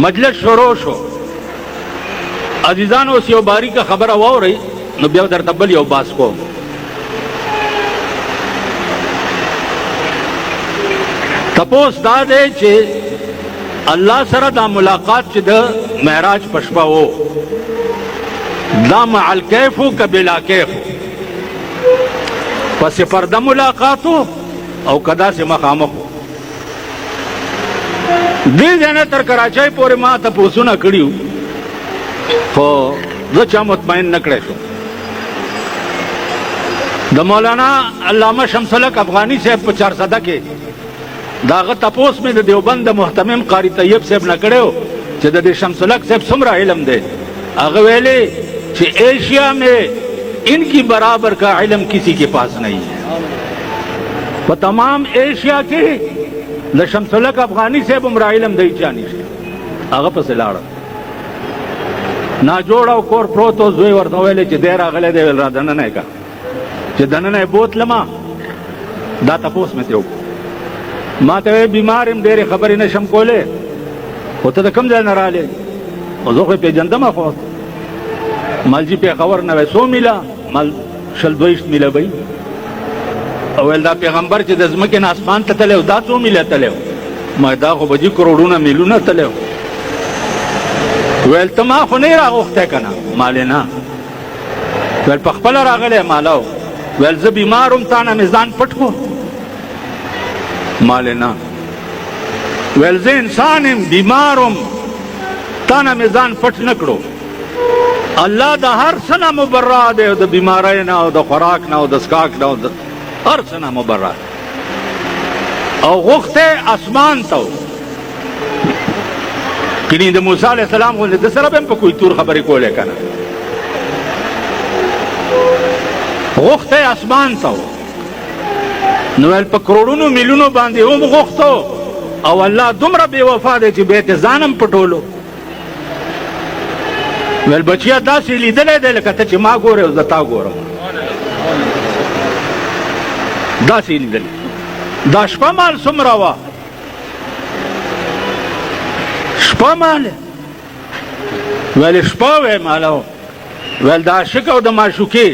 مجلس شروع شو. عزیزانو اوس یو باریکه خبره واورئ نو بیا درته بل یو باس کوم. تپوس دا دی چې الله سره دا ملاقات چې د معراج په شپه و دا مع الکیف که بلا کیف پس پرده ملاقاتو او کدا سے مخامخ دې ځای نه تر کراچۍ پورې ما تپوسونه کړي خو زه چا مطمئن نه کړی شو. د مولانا علامه شمس الحق افغاني صاحب په 400 کې د هغه تپوس مې د دیوبند د محتمم قاری طیب صاحب نه کړی و چې د دې شمس الحق صاحب څومره علم دی. هغه ویلې چې ایشیا میں ان کی برابر کا علم کسی کے پاس نہیں ہے. په تمام ایشیا کې د شمس الحق افغاني صاحب عمر علم دی چا نشته. هغه پسې لاړه ناجوړ او کور پروت و زوی ورته ویلې چې دی راغلی دی ویل را دننه یې کا چې دننه یې بوتلمه دا تپوس مې ترې وکړو. ما ته ویل بیمار یم ډېرې خبرې نه شم کولی خو ته د کوم ځای نه رالې او زه خو یې پېژندم خو مالجی پیغمبر نه څو میله مال 22 میله وی او ول دا پیغمبر چې د ځمکې نه اسمان ته تللی دا څو میله تللی ما دا خو به جي کروڑونه میلیونه تللی ویل ته ما خو نه راغوښتی که نه مالې نه ویل په خپله راغلی ماله ویل زه بیمار وم تا نه مې ځان پټ کړو مالې نه ویل زه انسان یم بیمار وم تا نه مې ځان پټ نه کړو. الله د هر څه نه مبرأ دی د بیماری نه او د خوراک نه او د څښاک نه او د هر څه نه مبرأ او غوښتی اسمان ته کني د موسی علیه السلام غوندې د سره به هم په کوی تور خبرې کولی که نه غوښتی اسمان ته نو ویل په کروڑونو میلیونو باندې هم غوښتو او الله دومره بې وفا دی چې بیت ځان هم پټولو. ویل بچیا داسې لیدلی دی لکه ته چې ما ګورې او زه تا ګورم داسې لیدلی. دا شپه مال څومره وه شپه مال ویل شپه وی ماله ویل د عاشق او د معشوقې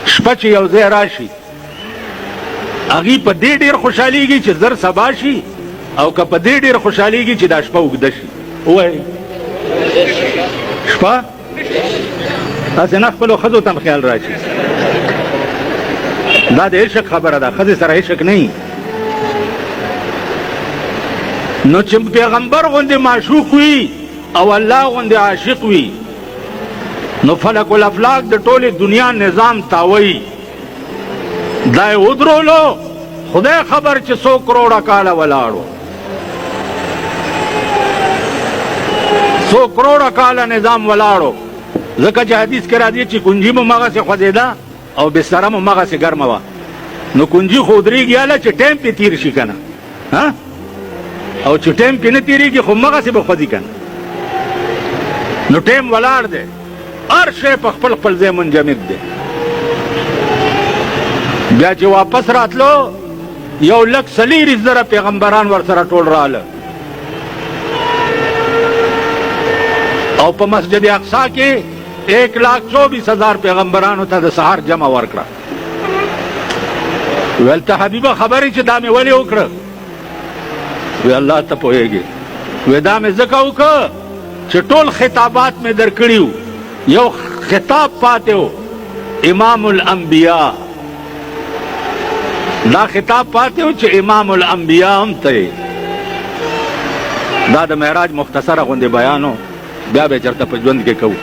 شپه چې یو ځای راشي هغې په دې ډېر خوشحالیږي چې زر سبا شي او که په دې ډېر خوشحالیږي چې دا شپه اوږده شي. ووایئ شپه تاسې نه خپلو ښځو ته هم خیال راشي دا د عشق خبره ده ښځې سره عشق نه نو چې پیغمبر غوندې معشوق وي او الله غوندې عاشق وي نو فلک الافلاک د ټولې دنیا نظام تاوی دا یې ودرولو خدای خبر چې 100 کروڑه کاله ولاړو 100 کروڑه کاله نظام ولاړو ځکه چې حدیث کې راځي چې کنجي مو مغسې خوځېده او بستره مو مغسې ګرمه وه نو کنجي خو ودرېږي هله چې ټایم پې تېر شي که نه او چې ټایم پې نه تېرېږي خو مغسې به خوځي که نه نو ټایم ولاړ دی هر شی په خپل خپل ځای منجمد دی. بیا چې واپس راتلو 1,40,000 پیغمبران ورسره ټول راله او په مسجد اقصی کې 1,24,000 پیغمبرانو ته د سهار جمع ورکړه. ویل ته حبیبه خبرې چې دا مې ولې وکړه وی الله ته پوهېږي وی دا مې ځکه وکړه چې ټول خطابات مې درکړي وو یو خطاب پاتې و امام الانبیاء دا خطاب پاتې و چې امام الانبیاء هم ته دا د معراج مختصره غوندې بیانو بیا به چېرته په ژوند کې کوو.